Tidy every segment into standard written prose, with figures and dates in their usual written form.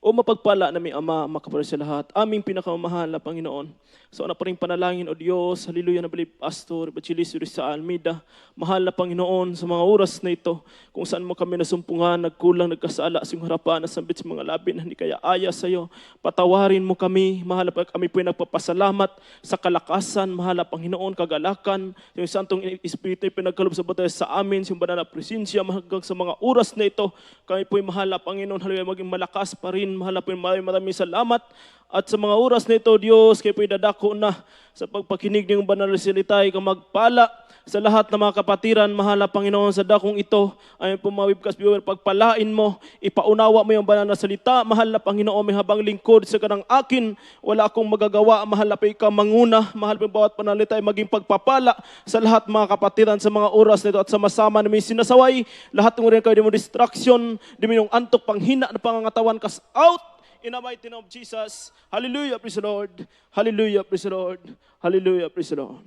O mapagpala namin Ama, makaparal sa lahat, aming pinakamamahal na Panginoon. So ano pa rin panalangin, O Diyos, hallelujah na balik, Pastor Bachilis sa Almeida, mahal na Panginoon, sa mga oras na ito, kung saan mo kami nasumpungan, nagkulang, nagkasala sa iyong harapan, nasambit sa mga labi na hindi kaya aya sa iyo, patawarin mo kami, mahal na kami po nagpapasalamat sa kalakasan, mahal na Panginoon, kagalakan, yung Santong Espiritu pinagkalob sa batay sa amin, sa iyong banal na presensya, hanggang sa mga oras na ito, kami po mahal na Panginoon, hallelujah, maging malakas pa rin, mahal na po maraming salamat. At sa mga oras na ito, Diyos, kayo po'y dadako na sa pagpakinig ng banal na salita, ikaw magpala sa lahat ng mga kapatiran, mahal na Panginoon, sa dakong ito, ay pumawibkas, pagpalain mo, ipaunawa mo yung banal na salita, mahal na Panginoon, may habang lingkod sa kanang akin, wala akong magagawa, mahal na pa ikaw manguna, mahal pa bawat panalita ay maging pagpapala sa lahat mga kapatiran sa mga oras na ito at sama-sama namin sinasaway, lahat ng rin kayo di mo distraction, di mo yung antok panghina na pangangatawan kas out, in the mighty name of Jesus. Hallelujah, praise the Lord. Hallelujah, praise the Lord. Hallelujah, praise the Lord.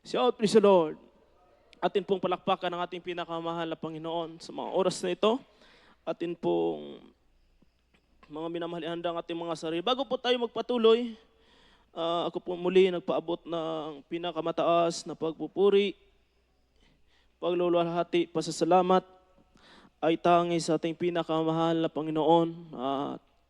Shout, praise the Lord. Atin pong palakpakan ang ating pinakamahal na Panginoon sa mga oras na ito. Atin pong mga minamahal ihanda ang ating mga sarili. Bago po tayo magpatuloy, ako po muli nagpaabot ng pinakamataas na pagpupuri, pagluluwalhati, pasasalamat ay tangi sa ating pinakamahal na Panginoon.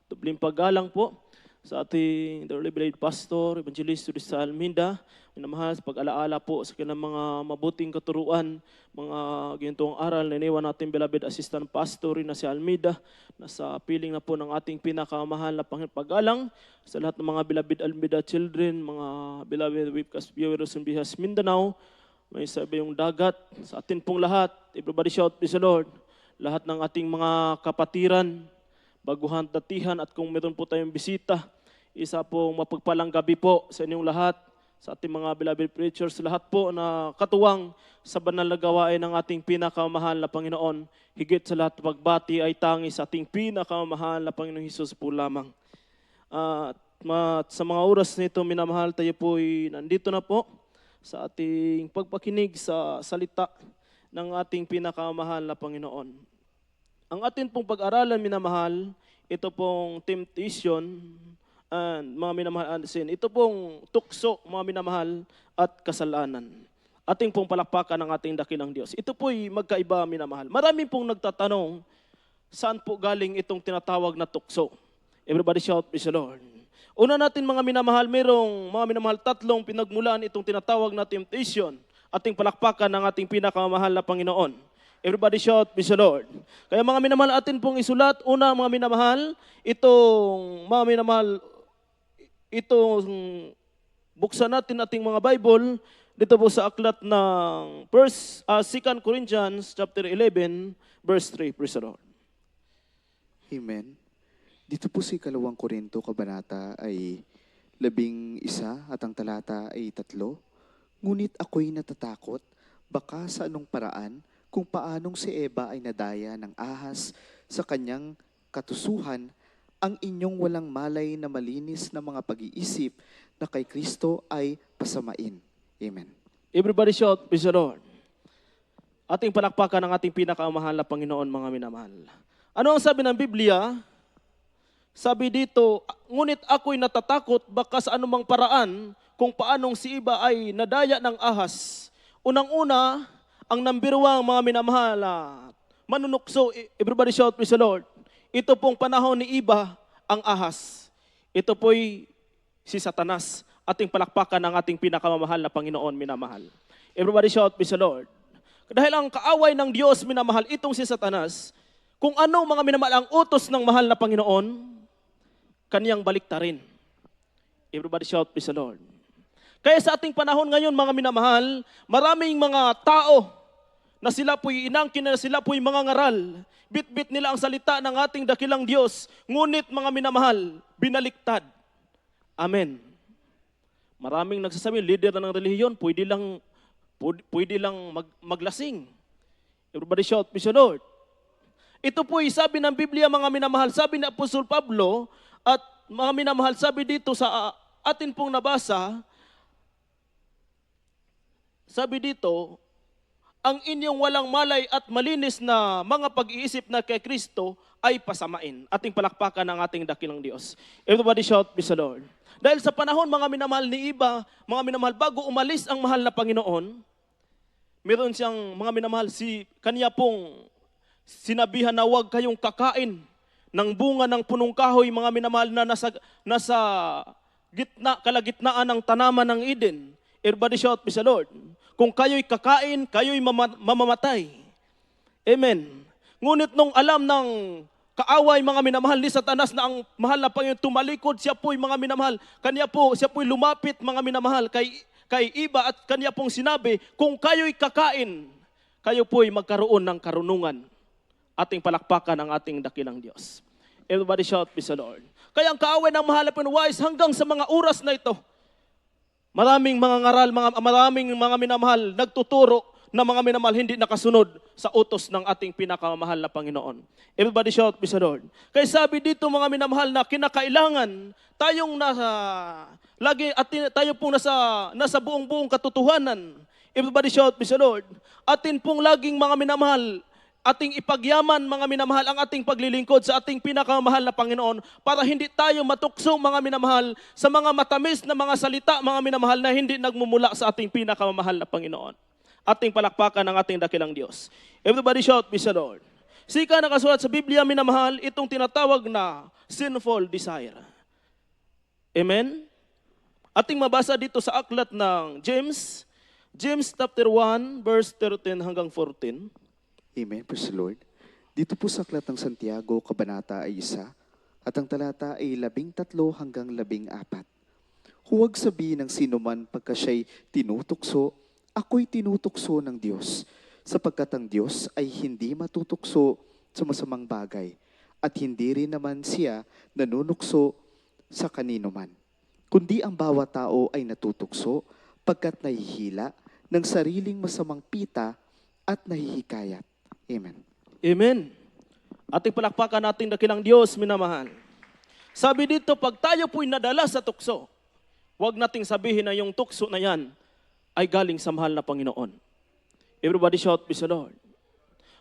Tubling paggalang po sa ating Dearly Beloved Pastor, Evangelist sa Almeida. Minamahal sa pag-alaala po sa kanilang mga mabuting katuruan, mga ginitong aral na iniwan natin Beloved Assistant Pastor na si Almeida. Nasa piling na po ng ating pinakamahal na paggalang sa lahat ng mga Beloved Almeida children, mga Beloved webcast viewers in Bihas, Mindanao. May sabi yung dagat sa atin pong lahat. Everybody shout, praise the Lord. Lahat ng ating mga kapatiran, baguhan, datihan, at kung meron po tayong bisita, isa pong mapagpalang gabi po sa inyong lahat, sa ating mga beloved preachers, lahat po na katuwang sa banal na gawain ng ating pinakamahal na Panginoon. Higit sa lahat, pagbati ay tangi sa ating pinakamahal na Panginoong Hesus po lamang. Sa mga oras nito, minamahal, tayo po ay nandito na po sa ating pagpakinig sa salita ng ating pinakamahal na Panginoon. Ang atin pong pag-aralan, minamahal, ito pong temptation, and mga minamahal, ito pong tukso, mga minamahal, at kasalanan. Ating pong palakpakan ng ating dakilang Diyos. Ito po'y magkaiba, minamahal. Marami pong nagtatanong, saan po galing itong tinatawag na tukso? Everybody shout, praise the Lord. Una natin, mga minamahal, merong mga minamahal, tatlong pinagmulan itong tinatawag na temptation. Ating palakpakan ng ating pinakamahal na Panginoon. Everybody shout, praise the Lord. Kaya mga minamahal, atin pong isulat, una mga minamahal, itong buksan natin ating mga Bible, dito po sa aklat ng 2 Corinthians chapter 11, verse 3, praise the Lord. Amen. Dito po si 2 Korinto Kabanata ay 11 at ang talata ay 3. Ngunit ako'y natatakot, baka sa anong paraan, kung paanong si Eva ay nadaya ng ahas sa kanyang katusuhan, ang inyong walang malay na malinis na mga pag-iisip na kay Kristo ay pasamain. Amen. Everybody shout, praise the Lord. Ating palakpakan ng ating pinakamahal na Panginoon, mga minamahal. Ano ang sabi ng Biblia? Sabi dito, ngunit ako'y natatakot baka sa anumang paraan kung paanong si Eva ay nadaya ng ahas. Unang-una, ang number 1, mga minamahal, manunukso, everybody shout, praise the Lord. Ito pong panahon ni Eva, ang ahas. Ito po'y si Satanas, ating palakpakan ng ating pinakamamahal na Panginoon, minamahal. Everybody shout, praise the Lord. Dahil ang kaaway ng Diyos, minamahal, itong si Satanas, kung ano mga minamahal ang utos ng mahal na Panginoon, kaniyang baliktarin. Everybody shout, praise the Lord. Kaya sa ating panahon ngayon, mga minamahal, maraming mga tao na sila po'y inangkin, na sila po'y mga ngaral. Bit-bit nila ang salita ng ating dakilang Diyos. Ngunit mga minamahal, binaliktad. Amen. Maraming nagsasabi, leader na ng relihiyon, pwede lang maglasing. Everybody shout, praise the Lord. Ito po'y sabi ng Biblia, mga minamahal, sabi ni Apostol Pablo, at mga minamahal, sabi dito sa atin pong nabasa, sabi dito, ang inyong walang malay at malinis na mga pag-iisip na kay Kristo ay pasamain. Ating palakpakan ang ating dakilang Diyos. Everybody shout, praise the Lord. Dahil sa panahon, mga minamahal ni Iba, mga minamahal, bago umalis ang mahal na Panginoon, meron siyang mga minamahal, kanya pong sinabihan na huwag kayong kakain ng bunga ng punong kahoy, mga minamahal, na nasa kalagitnaan ng tanaman ng Eden. Everybody shout, praise the Lord. Kung kayo'y kakain, kayo'y mamamatay. Amen. Ngunit nung alam ng kaaway, mga minamahal, ni Satanas na ang mahal na Panginoon tumalikod, siya po'y mga minamahal, siya po'y lumapit, mga minamahal, kay Iba at kanya pong sinabi, kung kayo'y kakain, kayo po'y magkaroon ng karunungan. Ating palakpakan ang ating dakilang Diyos. Everybody shout, praise the Lord. Kaya ang kaaway ng mahal na Panginoon wise hanggang sa mga oras na ito, maraming mga ngaral, maraming mga minamahal nagtuturo na mga minamahal hindi nakasunod sa utos ng ating pinakamahal na Panginoon. Everybody shout, praise the Lord. Kaya sabi dito mga minamahal na kinakailangan tayong tayo pong nasa buong katotohanan. Everybody shout, praise the Lord. Atin pong laging mga minamahal, ating ipagyaman mga minamahal ang ating paglilingkod sa ating pinakamahal na Panginoon para hindi tayo matukso mga minamahal sa mga matamis na mga salita mga minamahal na hindi nagmumula sa ating pinakamahal na Panginoon. Ating palakpakan ang ating dakilang Diyos. Everybody shout, praise the Lord. Sika nakasulat sa Biblia minamahal itong tinatawag na sinful desire. Amen? Ating mabasa dito sa aklat ng James chapter 1 verse 13 hanggang 14. Amen, praise the Lord. Dito po sa aklat ng Santiago, kabanata ay 1, at ang talata ay 13 hanggang 14. Huwag sabihin ng sinuman pagka siya'y tinutukso, ako'y tinutukso ng Diyos, sapagkat ang Diyos ay hindi matutukso sa masamang bagay, at hindi rin naman siya nanunukso sa kanino man. Kundi ang bawat tao ay natutukso, pagkat nahihila ng sariling masamang pita at nahihikayat. Amen. Amen. Ating palakpakan natin dakilang Diyos, minamahal. Sabi dito, pag tayo po'y nadala sa tukso, huwag nating sabihin na yung tukso na yan ay galing sa mahal na Panginoon. Everybody shout, praise the Lord.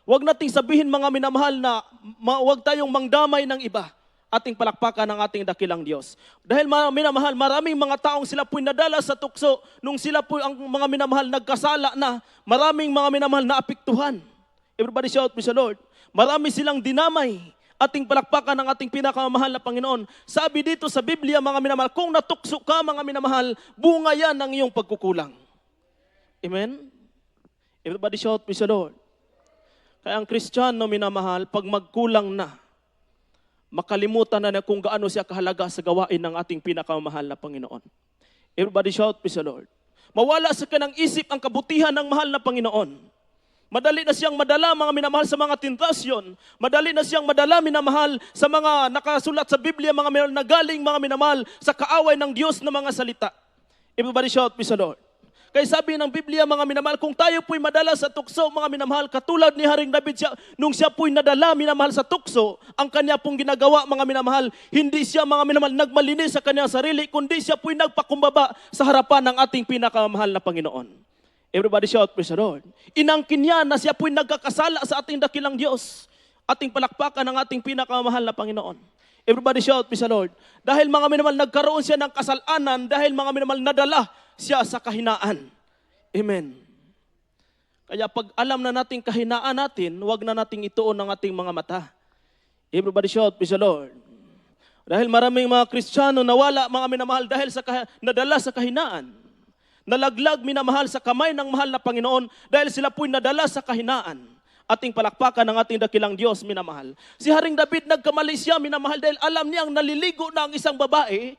Huwag nating sabihin mga minamahal na huwag tayong mangdamay ng iba. Ating palakpakan ng ating dakilang Diyos. Dahil minamahal, maraming mga taong sila po'y nadala sa tukso, nung sila po'y ang mga minamahal nagkasala na, maraming mga minamahal na apektuhan. Everybody shout, praise the Lord. Marami silang dinamay. Ating palakpakan ng ating pinakamahal na Panginoon. Sabi dito sa Biblia, mga minamahal, kung natukso ka, mga minamahal, bunga yan ng iyong pagkukulang. Amen? Everybody shout, praise the Lord. Kaya ang Kristiyano, minamahal, pag magkulang na, makalimutan na kung gaano siya kahalaga sa gawain ng ating pinakamahal na Panginoon. Everybody shout, praise the Lord. Mawala sa kanang isip ang kabutihan ng mahal na Panginoon. Madali na siyang madala mga minamahal sa mga tentasyon. Madali na siyang madala minamahal sa mga nakasulat sa Biblia mga minamahal na galing mga minamahal sa kaaway ng Diyos na mga salita. Everybody shout, praise the Lord. Kaya sabi ng Biblia mga minamahal, kung tayo po'y madala sa tukso mga minamahal, katulad ni Haring David nung siya po'y nadala minamahal sa tukso, ang kanya pong ginagawa mga minamahal, hindi siya mga minamahal nagmalinis sa kanyang sarili, kundi siya po'y nagpakumbaba sa harapan ng ating pinakamahal na Panginoon. Everybody shout, praise the Lord. Inangkin niya na siya po'y nagkakasala sa ating dakilang Diyos. Ating palakpakan ng ating pinakamahal na Panginoon. Everybody shout, praise the Lord. Dahil mga minamahal, nagkaroon siya ng kasalanan, dahil mga minamahal, nadala siya sa kahinaan. Amen. Kaya pag alam na nating kahinaan natin, huwag na nating ituon ng ating mga mata. Everybody shout, praise the Lord. Dahil maraming mga Kristiyano nawala mga minamahal dahil nadala sa kahinaan. Nalaglag minamahal sa kamay ng mahal na Panginoon dahil sila po'y nadala sa kahinaan. Ating palakpakan ng ating dakilang Diyos, minamahal. Si Haring David nagkamali siya, minamahal, dahil alam niyang naliligo na ang isang babae.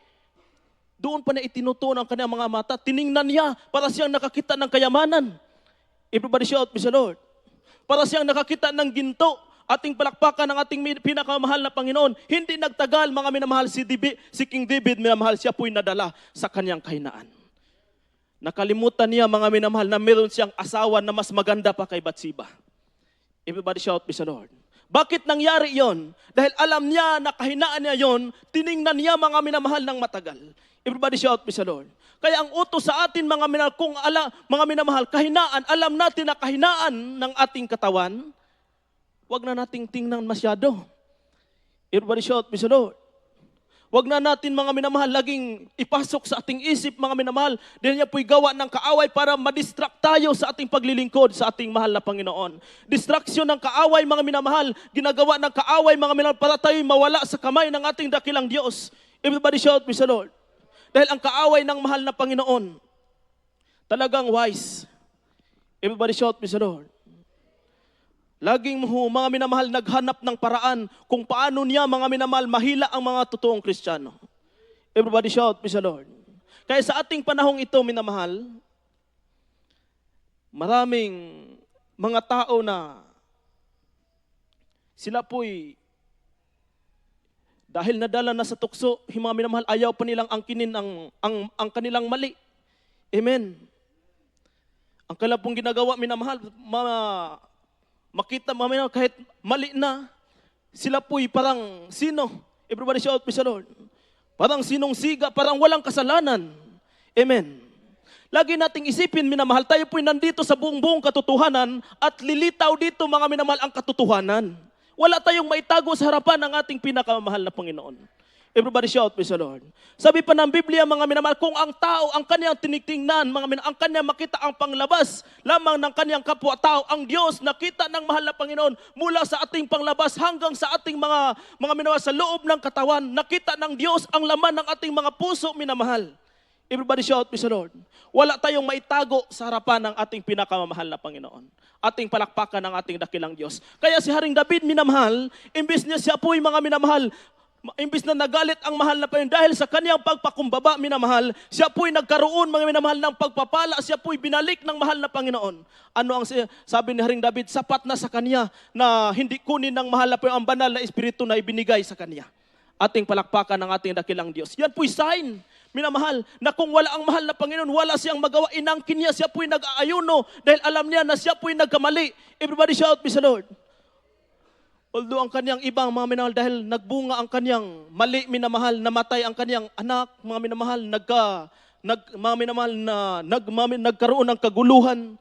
Doon pa na itinutuon ang kanyang mga mata. Tiningnan niya para siyang nakakita ng kayamanan. Everybody shout, praise the Lord. Para siyang nakakita ng ginto. Ating palakpakan ng ating pinakamahal na Panginoon. Hindi nagtagal mga minamahal si King David, minamahal, siya po'y nadala sa kanyang kahinaan. Nakalimutan niya mga minamahal na meron siyang asawa na mas maganda pa kay Bathsheba. Everybody shout, praise the Lord. Bakit nangyari yon? Dahil alam niya na kahinaan niya yon, tiningnan niya mga minamahal ng matagal. Everybody shout, praise the Lord. Kaya ang utos sa atin mga minamahal, mga minamahal, kahinaan, alam natin na kahinaan ng ating katawan, wag na nating tingnan masyado. Everybody shout, praise the Lord. Wag na natin mga minamahal laging ipasok sa ating isip mga minamahal dahil niya po'y gawa ng kaaway para madistract tayo sa ating paglilingkod sa ating mahal na Panginoon. Distraction ng kaaway mga minamahal, ginagawa ng kaaway mga minamahal para tayo'y mawala sa kamay ng ating dakilang Diyos. Everybody shout, praise the Lord. Dahil ang kaaway ng mahal na Panginoon, talagang wise. Everybody shout, praise the Lord. Laging mga minamahal naghanap ng paraan kung paano niya mga minamahal mahila ang mga totoong Kristiyano. Everybody shout, praise the Lord. Kaya sa ating panahong ito, minamahal, maraming mga tao na sila po'y dahil nadala na sa tukso, mga minamahal, ayaw pa nilang angkinin ang kanilang mali. Amen. Ang kailan pong ginagawa, minamahal, makita mamaya kahit mali na, sila po'y parang sino? Everybody shout, praise the Lord. Parang sinong siga, parang walang kasalanan. Amen. Lagi nating isipin, minamahal, tayo po'y nandito sa buong katotohanan at lilitaw dito mga minamahal ang katotohanan. Wala tayong maitago sa harapan ng ating pinakamahal na Panginoon. Everybody shout, praise the Lord. Sabi pa ng Biblia, mga minamahal, kung ang tao, ang kanyang tinitingnan, mga minamahal, ang kanyang makita ang panglabas lamang ng kanyang kapwa-tao, ang Diyos nakita ng mahal na Panginoon mula sa ating panglabas hanggang sa ating mga minamahal sa loob ng katawan, nakita ng Diyos ang laman ng ating mga puso, minamahal. Everybody shout, praise the Lord. Wala tayong maitago sa harapan ng ating pinakamamahal na Panginoon. Ating palakpakan ng ating dakilang Diyos. Kaya si Haring David, minamahal, imbis niya siya po'y mga minamahal, imbis na nagalit ang mahal na Panginoon dahil sa kanyang pagpakumbaba, minamahal, siya po'y nagkaroon, mga minamahal, ng pagpapala, siya po'y binalik ng mahal na Panginoon. Ano ang sabi ni Haring David? Sapat na sa kanya na hindi kunin ng mahal na Panginoon ang banal na espiritu na ibinigay sa kanya. Ating palakpakan ng ating dakilang Diyos. Yan po'y sign, minamahal, na kung wala ang mahal na Panginoon, wala siyang magawa, inangkin niya, siya po'y nag-aayuno dahil alam niya na siya po'y nagkamali. Everybody shout, praise the Lord. Although ang kanyang ibang mga minamahal, dahil nagbunga ang kanyang mali, minamahal, namatay ang kanyang anak, mga minamahal, nagkaroon ng kaguluhan,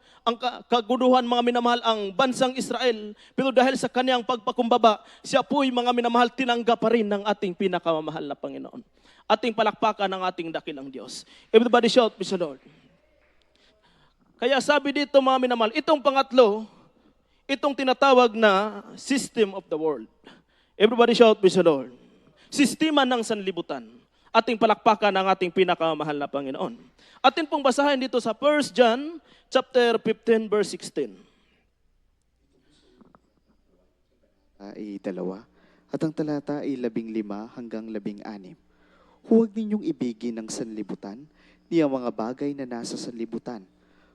mga minamahal, ang bansang Israel. Pero dahil sa kanyang pagpakumbaba, siya po'y mga minamahal, tinanggap pa rin ng ating pinakamamahal na Panginoon. Ating palakpakan ng ating dakilang Diyos. Everybody shout, praise the Lord. Kaya sabi dito mga minamahal, itong pangatlo, itong tinatawag na system of the world. Everybody shout, praise the Lord. Sistema ng sanlibutan. Ating palakpakan ng ating pinakamahal na Panginoon. Atin pong basahin dito sa 1 John chapter 15 verse 16. Ay 2, at ang talata ay 15 hanggang 16. Huwag ninyong ibigin ang sanlibutan, ni ang mga bagay na nasa sanlibutan.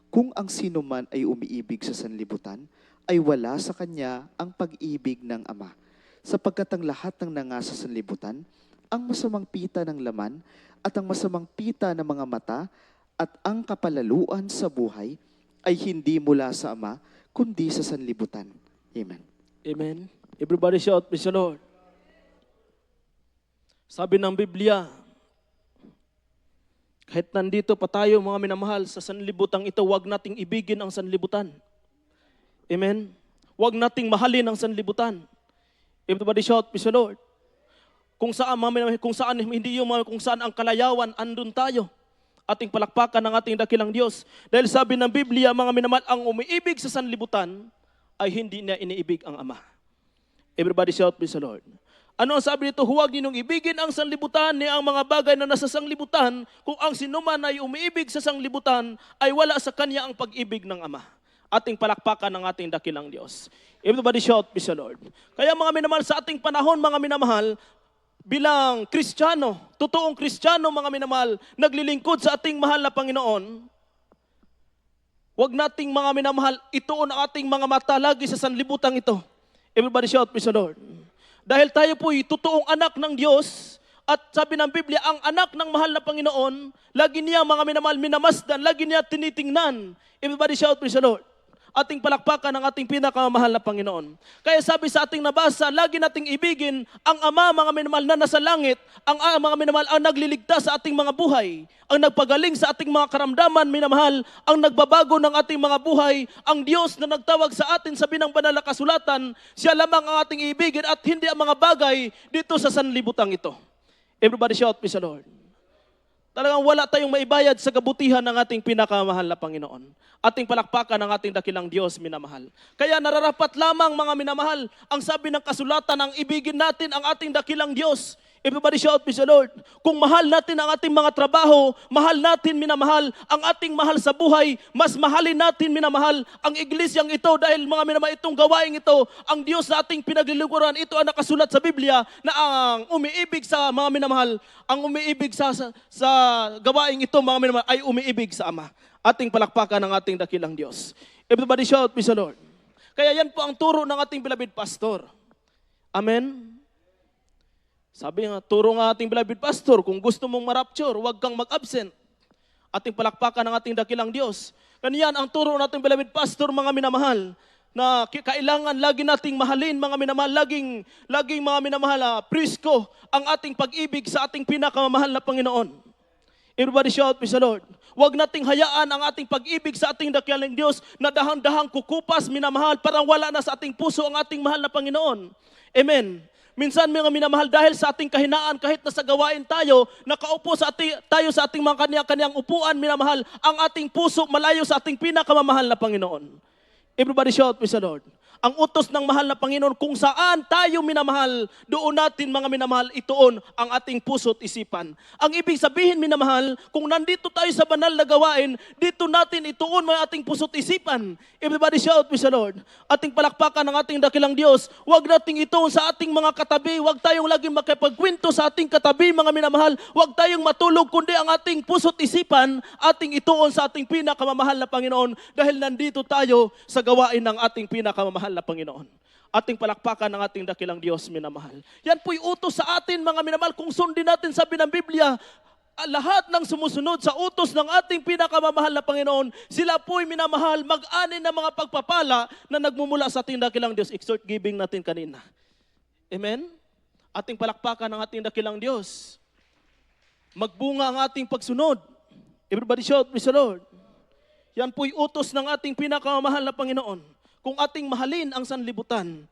Kung ang sino man ay umiibig sa sanlibutan, ay wala sa kanya ang pag-ibig ng Ama. Sapagkat ang lahat ng nangasa sa sanlibutan, ang masamang pita ng laman, at ang masamang pita ng mga mata, at ang kapalaluan sa buhay, ay hindi mula sa Ama, kundi sa sanlibutan. Amen. Amen. Everybody shout, praise the Lord. Sabi ng Biblia, kahit nandito pa tayo mga minamahal sa sanlibutang ito, huwag nating ibigin ang sanlibutan. Amen. Huwag nating mahalin ang sanlibutan. Everybody shout, praise the Lord. Kung saan ang kalayawan, andun tayo. Ating palakpakan ng ating dakilang Diyos. Dahil sabi ng Biblia, mga minamahal, ang umiibig sa sanlibutan ay hindi niya iniibig ang Ama. Everybody shout, praise the Lord. Ano ang sabi dito? Huwag ninyong ibigin ang sanlibutan ni ang mga bagay na nasa sanlibutan. Kung ang sinuman ay umiibig sa sanlibutan, ay wala sa kanya ang pag-ibig ng Ama. Ating palakpakan ng ating dakilang Diyos. Everybody shout, praise the Lord. Kaya mga minamahal, sa ating panahon, mga minamahal, bilang Kristiyano, totoong Kristiyano, mga minamahal, naglilingkod sa ating mahal na Panginoon, huwag nating mga minamahal, ituon ang ating mga mata lagi sa sanlibutan ito. Everybody shout, praise the Lord. Dahil tayo po'y totoong anak ng Diyos, at sabi ng Biblia, ang anak ng mahal na Panginoon, lagi niya mga minamahal, minamasdan, lagi niya tinitingnan. Everybody shout, praise the Lord. Ating palakpakan ang ating pinakamamahal na Panginoon. Kaya sabi sa ating nabasa, lagi nating ibigin ang Ama, mga minamahal na nasa langit, ang mga minamahal ang nagliligtas sa ating mga buhay, ang nagpagaling sa ating mga karamdaman, minamahal, ang nagbabago ng ating mga buhay, ang Diyos na nagtawag sa atin sa binang banal na kasulatan, siya lamang ang ating ibigin at hindi ang mga bagay dito sa sanlibutan ito. Everybody shout, praise the Lord. Talagang wala tayong maibayad sa kabutihan ng ating pinakamahal na Panginoon. Ating palakpakan ng ating dakilang Diyos, minamahal. Kaya nararapat lamang, mga minamahal, ang sabi ng kasulatan, ang ibigin natin ang ating dakilang Diyos. Everybody shout, praise the Lord. Kung mahal natin ang ating mga trabaho, mahal natin, minamahal, ang ating mahal sa buhay, mas mahalin natin, minamahal, ang iglesyang ito dahil mga minamahal itong gawaing ito, ang Diyos na ating pinaglilingkuran, ito ang nakasulat sa Biblia na ang umiibig sa mga minamahal, ang umiibig sa gawaing ito, mga minamahal, ay umiibig sa Ama. Ating palakpakan ng ating dakilang Diyos. Everybody shout, praise the Lord. Kaya yan po ang turo ng ating beloved pastor. Amen. Sabi nga, turo nga ating beloved pastor, kung gusto mong marapture, huwag kang mag-absent. Ating palakpakan ng ating dakilang Diyos. Ganyan ang turo ng ating beloved pastor, mga minamahal, na kailangan lagi nating mahalin, mga minamahal, laging mga minamahal, prisko ang ating pag-ibig sa ating pinakamamahal na Panginoon. Everybody shout, praise the Lord. Huwag nating hayaan ang ating pag-ibig sa ating dakilang Diyos na dahang-dahang kukupas, minamahal, parang wala na sa ating puso ang ating mahal na Panginoon. Amen. Minsan mga minamahal, dahil sa ating kahinaan, kahit nasa gawain tayo, nakaupo tayo sa ating mga kanya-kanyang upuan, minamahal, ang ating puso malayo sa ating pinakamamahal na Panginoon. Everybody shout, praise the Lord. Ang utos ng mahal na Panginoon, kung saan tayo minamahal, doon natin mga minamahal ituon ang ating puso at isipan. Ang ibig sabihin, minamahal, kung nandito tayo sa banal na gawain, dito natin ituon ang ating puso at isipan. Everybody shout, praise the Lord. Ating palakpakan ng ating dakilang Diyos, huwag nating ituon sa ating mga katabi, huwag tayong laging makipagkwento sa ating katabi, mga minamahal, huwag tayong matulog, kundi ang ating puso at isipan, ating ituon sa ating pinakamamahal na Panginoon, dahil nandito tayo sa gawain ng ating pinakamamahal na Panginoon. Ating palakpakan ng ating dakilang Diyos, minamahal. Yan po'y utos sa atin, mga minamahal, kung sundin natin sabi ng Biblia, lahat ng sumusunod sa utos ng ating pinakamamahal na Panginoon, sila po'y minamahal, mag-ani ng mga pagpapala na nagmumula sa ating dakilang Diyos. Exhort giving natin kanina. Amen? Ating palakpakan ng ating dakilang Diyos. Magbunga ang ating pagsunod. Everybody shout, praise the Lord. Yan po'y utos ng ating pinakamamahal na Panginoon. Kung ating mahalin ang sanlibutan,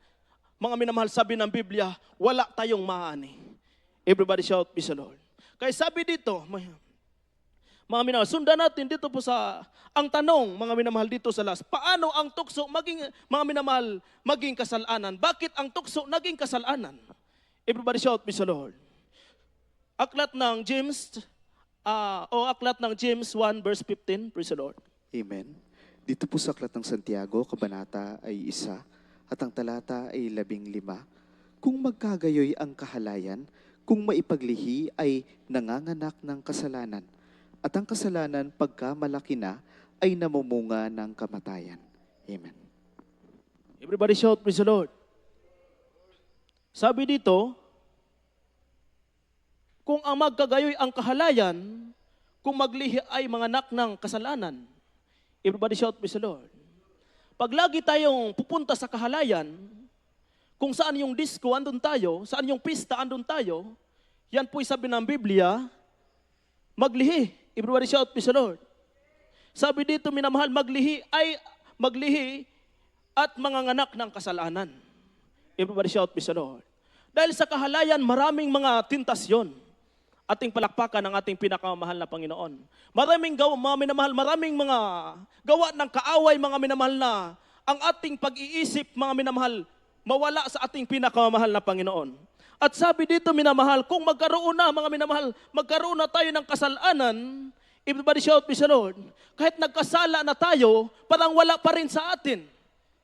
mga minamahal, sabi ng Biblia, wala tayong maani. Everybody shout, praise the Lord. Kaya sabi dito, mga minamahal, sundan natin dito po sa, ang tanong, mga minamahal, dito sa last, paano ang tukso mga minamahal, maging kasalanan? Bakit ang tukso naging kasalanan? Everybody shout, praise the Lord. Aklat ng James 1 verse 15, praise the Lord. Amen. Dito po sa Aklat ng Santiago, Kabanata ay 1, at ang talata ay 15. Kung magkagayoy ang kahalayan, kung maipaglihi ay nanganganak ng kasalanan, at ang kasalanan pagka malaki na ay namumunga ng kamatayan. Amen. Everybody shout, praise the Lord. Sabi dito, kung ang magkagayoy ang kahalayan, kung maglihi ay manganak ng kasalanan. Everybody shout, praise the Lord. Pag lagi tayong pupunta sa kahalayan, kung saan yung disco, andun tayo, saan yung pista, andun tayo, yan po'y sabi ng Biblia, maglihi. Everybody shout, praise the Lord. Sabi dito, minamahal, maglihi at manganganak ng kasalanan. Everybody shout, praise the Lord. Dahil sa kahalayan, maraming mga tentasyon. Ating palakpakan ang ating pinakamahal na Panginoon. Maraming mga gawa ng kaaway, mga minamahal, na ang ating pag-iisip, mga minamahal, mawala sa ating pinakamahal na Panginoon. At sabi dito, minamahal, kung magkaroon na, mga minamahal, magkaroon na tayo ng kasalanan, everybody shout, praise the Lord. Kahit nagkasala na tayo, parang wala pa rin sa atin.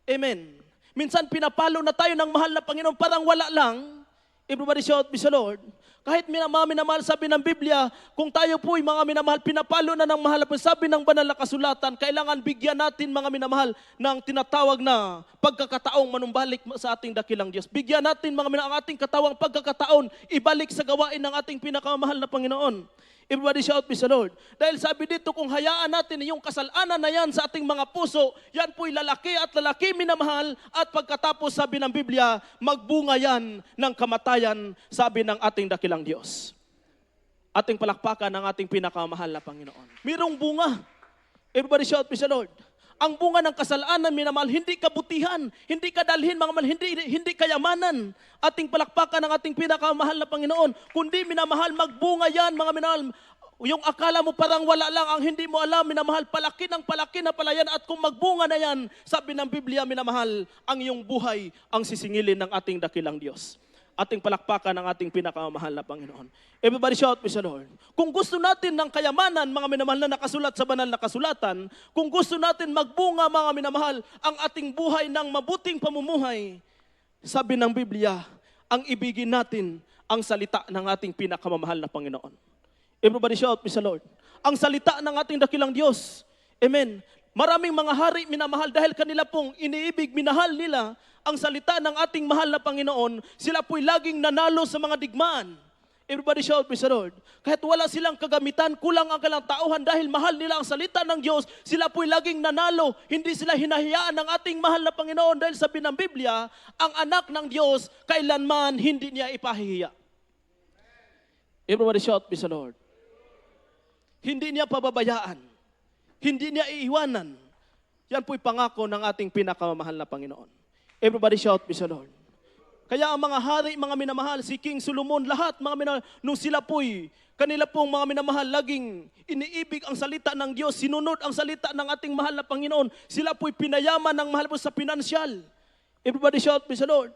Amen. Minsan pinapalo na tayo ng mahal na Panginoon, parang wala lang. Everybody shout, praise the Lord. Kahit minamahal, sabi ng Biblia, kung tayo po'y mga minamahal, pinapalo na ng mahal, sabi ng banal na kasulatan, kailangan bigyan natin, mga minamahal, ng tinatawag na pagkakataong manumbalik sa ating dakilang Diyos. Bigyan natin, mga minamahal, ang ating katawang pagkakataon, ibalik sa gawain ng ating pinakamahal na Panginoon. Everybody shout, praise the Lord. Dahil sabi dito, kung hayaan natin yung kasalanan na yan sa ating mga puso, yan po'y lalaki at lalaki minamahal, at pagkatapos sabi ng Biblia, magbunga yan ng kamatayan, sabi ng ating dakilang Diyos. Ating palakpakan ng ating pinakamahal na Panginoon. Mayroong bunga. Everybody shout, praise the Lord. Ang bunga ng kasalanan, minamahal, hindi kabutihan, hindi kadalhin, mga mahal, hindi kayamanan. Ating palakpakan ng ating pinakamahal na Panginoon. Kundi minamahal, magbunga yan, mga minamahal. Yung akala mo parang wala lang, ang hindi mo alam, minamahal, palaki na pala yan. At kung magbunga na yan, sabi ng Biblia, minamahal, ang iyong buhay ang sisingilin ng ating dakilang Diyos. Ating palakpakan ng ating pinakamahal na Panginoon. Everybody shout, praise the Lord. Kung gusto natin ng kayamanan, mga minamahal na nakasulat sa banal na kasulatan, kung gusto natin magbunga, mga minamahal, ang ating buhay ng mabuting pamumuhay, sabi ng Biblia, ang ibigin natin ang salita ng ating pinakamamahal na Panginoon. Everybody shout, praise the Lord. Ang salita ng ating dakilang Diyos. Amen. Maraming mga hari minamahal dahil kanila pong iniibig, minahal nila ang salita ng ating mahal na Panginoon, sila po'y laging nanalo sa mga digmaan. Everybody shout, praise the Lord. Kahit wala silang kagamitan, kulang ang kanilang tauhan dahil mahal nila ang salita ng Diyos, sila po'y laging nanalo. Hindi sila hinahiyaan ng ating mahal na Panginoon dahil sabi ng Biblia, ang anak ng Diyos, kailanman hindi niya ipahihiya. Everybody shout, praise the Lord. Hindi niya pababayaan. Hindi niya iiwanan. Yan po'y pangako ng ating pinakamamahal na Panginoon. Everybody shout, praise the Lord. Kaya ang mga hari, mga minamahal, si King Solomon, lahat mga minamahal, nung sila po'y, kanila pong mga minamahal, laging iniibig ang salita ng Diyos, sinunod ang salita ng ating mahal na Panginoon, sila po'y pinayaman ng mahal po sa pinansyal. Everybody shout, praise the Lord.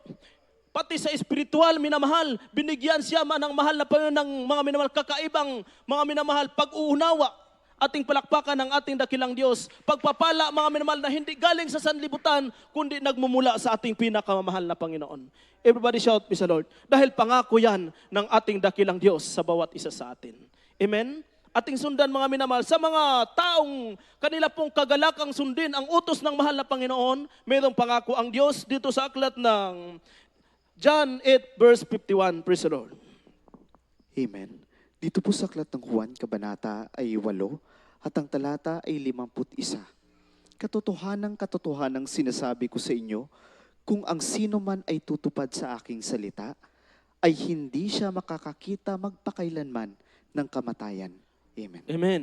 Pati sa espiritual, minamahal, binigyan siya man ng mahal na Panginoon ng mga minamahal, kakaibang mga minamahal, pag-uunawa. Ating palakpakan ng ating dakilang Diyos. Pagpapala, mga minamahal, na hindi galing sa sanlibutan, kundi nagmumula sa ating pinakamamahal na Panginoon. Everybody shout, praise the Lord. Dahil pangako yan ng ating dakilang Diyos sa bawat isa sa atin. Amen? Ating sundan, mga minamahal, sa mga taong kanila pong kagalakang sundin ang utos ng mahal na Panginoon, mayroong pangako ang Diyos dito sa aklat ng John 8 verse 51. Praise the Lord. Amen. Dito po sa aklat ng Juan, kabanata ay 8, at ang talata ay 51. Katotohanang sinasabi ko sa inyo, kung ang sino man ay tutupad sa aking salita, ay hindi siya makakakita magpakailanman ng kamatayan. Amen. Amen.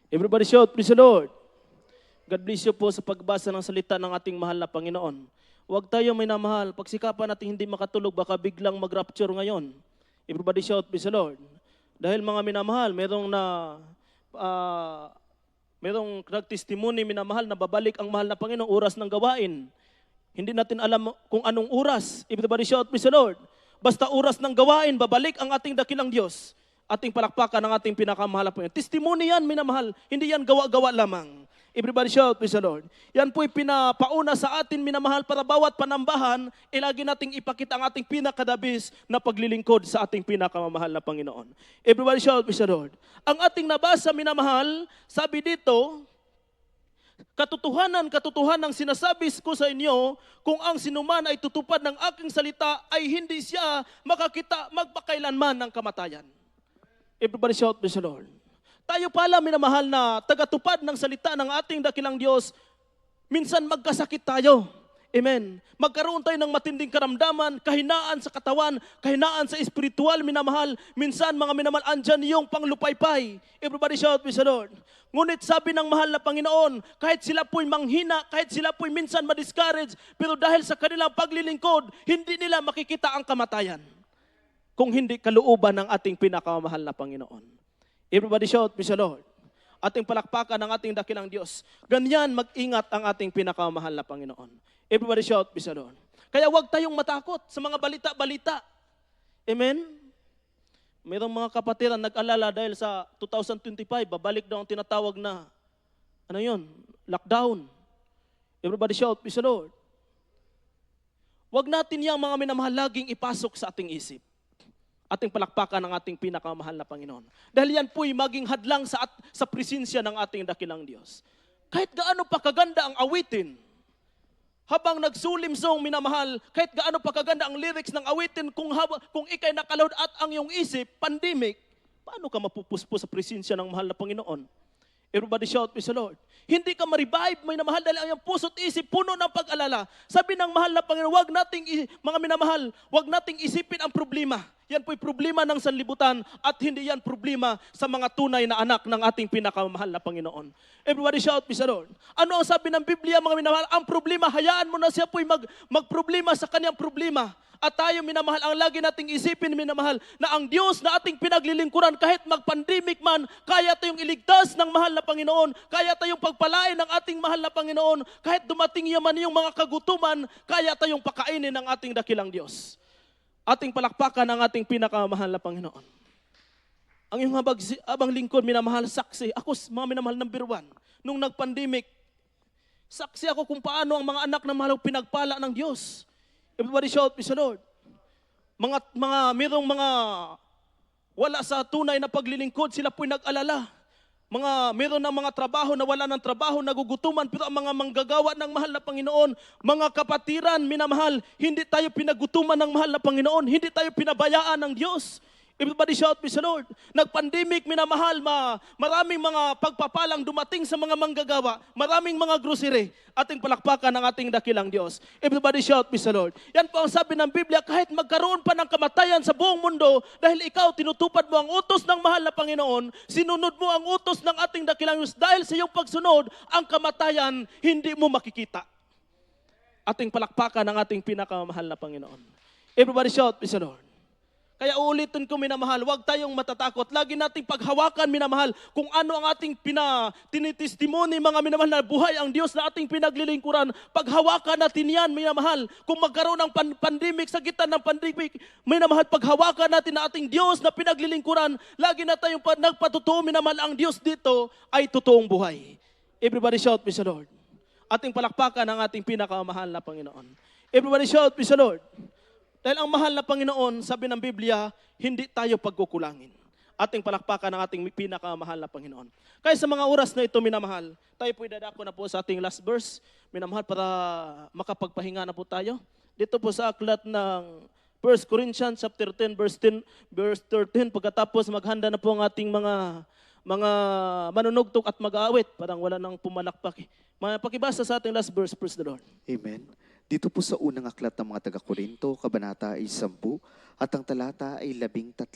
Everybody shout, praise the Lord. God bless you po sa pagbasa ng salita ng ating mahal na Panginoon. Huwag tayo minamahal, pagsikapan natin hindi makatulog, baka biglang mag-rapture ngayon. Everybody shout, praise the Lord. Dahil mga minamahal, merong nagtestimony minamahal na babalik ang mahal na Panginoon oras ng gawain. Hindi natin alam kung anong oras. Everybody shout, praise the Lord. Basta oras ng gawain, babalik ang ating dakilang Diyos. Ating palakpakan ng ating pinakamahal na Panginoon. Testimony yan, minamahal. Hindi yan gawa-gawa lamang. Everybody shout, praise the Lord. Yan po'y pinapauna sa atin, minamahal, para bawat panambahan, ilagi nating ipakita ang ating pinakadabis na paglilingkod sa ating pinakamamahal na Panginoon. Everybody shout, praise the Lord. Ang ating nabasa, minamahal, sabi dito, katotohanan sinasabi ko sa inyo, kung ang sinuman ay tutupad ng aking salita, ay hindi siya makakita magpakailanman ng kamatayan. Everybody shout, praise the Lord. Tayo pala, minamahal, na tagatupad ng salita ng ating dakilang Diyos, minsan magkasakit tayo. Amen. Magkaroon tayo ng matinding karamdaman, kahinaan sa katawan, kahinaan sa espiritual, minamahal. Minsan, mga minamahal, andyan yung panglupaypay. Everybody shout, praise the Lord. Ngunit sabi ng mahal na Panginoon, kahit sila po'y manghina, kahit sila po'y minsan ma-discourage, pero dahil sa kanilang paglilingkod, hindi nila makikita ang kamatayan. Kung hindi kalooban ng ating pinakamahal na Panginoon. Everybody shout, praise the Lord. Ating palakpakan ng ating dakilang Diyos. Ganyan mag-ingat ang ating pinakamahal na Panginoon. Everybody shout, praise the Lord. Kaya huwag tayong matakot sa mga balita-balita. Amen? Mayroong mga kapatid ang nag-alala dahil sa 2025, babalik daw ang tinatawag na, lockdown. Everybody shout, praise the Lord. Huwag natin yung mga minamahal laging ipasok sa ating isip. Ating palakpakan ng ating pinakamahal na Panginoon. Dahil yan po'y maging hadlang sa presensya ng ating dakilang Diyos. Kahit gaano pa kaganda ang awitin, habang nagsulimsong, minamahal, kahit gaano pa kaganda ang lyrics ng awitin, kung ikay nakaload at ang iyong isip, pandemic, paano ka mapupuspos sa presensya ng mahal na Panginoon? Everybody shout, praise the Lord. Hindi ka ma-revive, may namahal, dahil ang iyong puso't isip puno ng pag-alala. Sabi ng mahal na Panginoon, mga minamahal, wag nating isipin ang problema. Yan po'y problema ng sanlibutan at hindi yan problema sa mga tunay na anak ng ating pinakamahal na Panginoon. Everybody shout, praise the Lord. Ano ang sabi ng Biblia, mga minamahal? Ang problema, hayaan mo na siya po'y magproblema sa kanyang problema. At tayo, minamahal, ang lagi nating isipin, minamahal, na ang Diyos na ating pinaglilingkuran, kahit mag-pandemic man, kaya tayong iligtas ng mahal na Panginoon, kaya tayong pagpalain ng ating mahal na Panginoon, kahit dumating yaman yung mga kagutuman, kaya tayong pakainin ng ating dakilang Diyos. Ating palakpakan ang ating pinakamahal na Panginoon. Ang iyong habang lingkod, minamahal, saksi. Ako, mga minamahal, number 1, nung nag-pandemic, saksi ako kung paano ang mga anak na mahal pinagpala ng Diyos. Everybody shout, praise the Lord. Mayroong mga wala sa tunay na paglilingkod, sila po'y nag-alala. Meron ng mga trabaho na wala ng trabaho, nagugutuman, pero ang mga manggagawa ng mahal na Panginoon, mga kapatiran, minamahal, hindi tayo pinagutuman ng mahal na Panginoon, hindi tayo pinabayaan ng Diyos. Everybody shout, praise the Lord. Nag-pandemic, minamahal, maraming mga pagpapalang dumating sa mga manggagawa, maraming mga grocery, ating palakpakan ng ating dakilang Diyos. Everybody shout, praise the Lord. Yan po ang sabi ng Biblia, kahit magkaroon pa ng kamatayan sa buong mundo, dahil ikaw tinutupad mo ang utos ng mahal na Panginoon, sinunod mo ang utos ng ating dakilang Diyos, dahil sa iyong pagsunod, ang kamatayan hindi mo makikita. Ating palakpakan ng ating pinakamahal na Panginoon. Everybody shout, praise the Lord. Kaya uulitin ko, minamahal, huwag tayong matatakot. Lagi nating paghawakan, minamahal, kung ano ang ating tinitestimony, mga minamahal, na buhay ang Diyos na ating pinaglilingkuran. Paghawakan natin yan, minamahal. Kung magkaroon ng pandemic, sa gitna ng pandemic, minamahal, paghawakan natin na ating Diyos na pinaglilingkuran. Lagi na tayong nagpatutuo, minamahal, ang Diyos dito ay totoong buhay. Everybody shout, praise the Lord. Ating palakpakan ang ating pinakamahal na Panginoon. Everybody shout, praise the Lord. Dahil ang mahal na Panginoon, sabi ng Biblia, hindi tayo pagkukulangin. Ating palakpakan ang ating pinakamahal na Panginoon. Kaya sa mga oras na ito, minamahal, tayo po'y dadako na po sa ating last verse. Minamahal, para makapagpahinga na po tayo. Dito po sa aklat ng 1 Corinthians chapter 10, verse 13, pagkatapos maghanda na po ang ating mga manunugtok at mag-aawit. Parang wala nang pumalakpak. Pakibasa sa ating last verse, praise the Lord. Amen. Dito po sa unang aklat ng mga taga-Korinto, kabanata ay 10 at ang talata ay 13.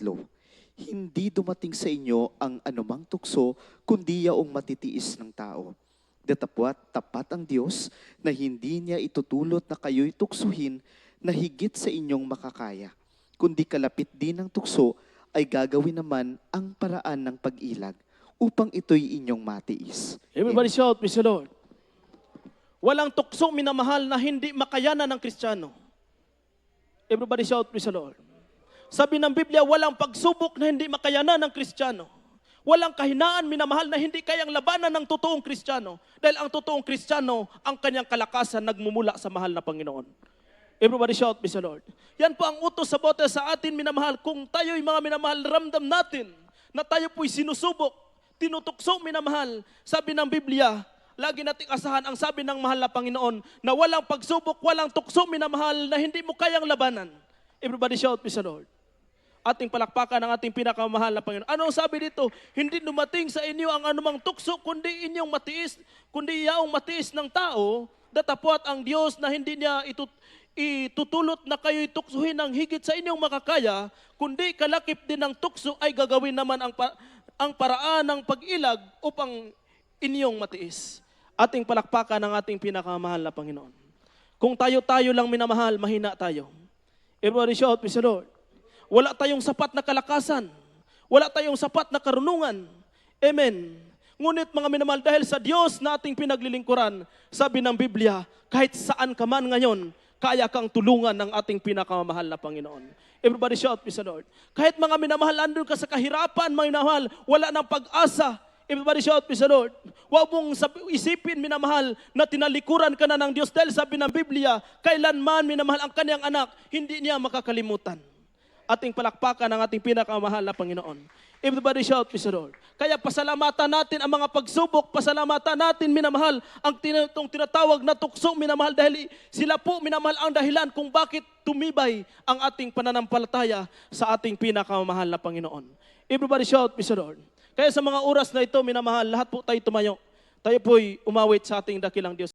Hindi dumating sa inyo ang anumang tukso, kundi yaong matitiis ng tao. Datapwat tapat ang Diyos na hindi niya itutulot na kayo'y tuksuhin na higit sa inyong makakaya. Kundi kalapit din ng tukso ay gagawin naman ang paraan ng pag-ilag upang ito'y inyong matiis. Everybody shout, praise the Lord. Walang tukso, minamahal, na hindi makayanan ng Kristiyano. Everybody shout, praise the Lord. Sabi ng Biblia, walang pagsubok na hindi makayanan ng Kristiyano. Walang kahinaan, minamahal, na hindi kayang labanan ng totoong Kristiyano. Dahil ang totoong Kristiyano, ang kanyang kalakasan nagmumula sa mahal na Panginoon. Everybody shout, praise the Lord. Yan po ang utos sa bote sa atin, minamahal. Kung tayo'y mga minamahal, ramdam natin na tayo po'y sinusubok, tinutukso, minamahal. Sabi ng Biblia, lagi nating asahan ang sabi ng mahal na Panginoon na walang pagsubok, walang tukso, minamahal, na hindi mo kayang labanan. Everybody shout, praise the Lord. Ating palakpakan ang ating pinakamahal na Panginoon. Ano ang sabi dito? Hindi dumating sa inyo ang anumang tukso, kundi yaong matiis ng tao, datapwat ang Diyos na hindi niya itutulot na kayo'y tuksuhin ng higit sa inyong makakaya, kundi kalakip din ng tukso ay gagawin naman ang paraan ng pag-ilag upang inyong matiis. Ating palakpakan ang ating pinakamahal na Panginoon. Kung tayo lang minamahal, mahina tayo. Everybody shout, praise the Lord. Wala tayong sapat na kalakasan. Wala tayong sapat na karunungan. Amen. Ngunit mga minamahal, dahil sa Diyos na ating pinaglilingkuran, sabi ng Biblia, kahit saan ka man ngayon, kaya kang tulungan ng ating pinakamahal na Panginoon. Everybody shout, praise the Lord. Kahit mga minamahal, andun ka sa kahirapan, mga minamahal, wala nang pag-asa. Everybody shout, praise the Lord. Huwag mong isipin, minamahal, na tinalikuran ka na ng Diyos dahil sabi ng Biblia, kailanman, minamahal, ang kanyang anak, hindi niya makakalimutan. Ating palakpakan ang ating pinakamahal na Panginoon. Everybody shout, praise the Lord. Kaya pasalamatan natin ang mga pagsubok, pasalamatan natin, minamahal, ang tinatawag na tukso, minamahal, dahil sila po, minamahal, ang dahilan kung bakit tumibay ang ating pananampalataya sa ating pinakamahal na Panginoon. Everybody shout, praise the Lord. Kaya sa mga oras na ito, minamahal, lahat po tayo tumayo. Tayo po'y umawit sa ating dakilang Diyos.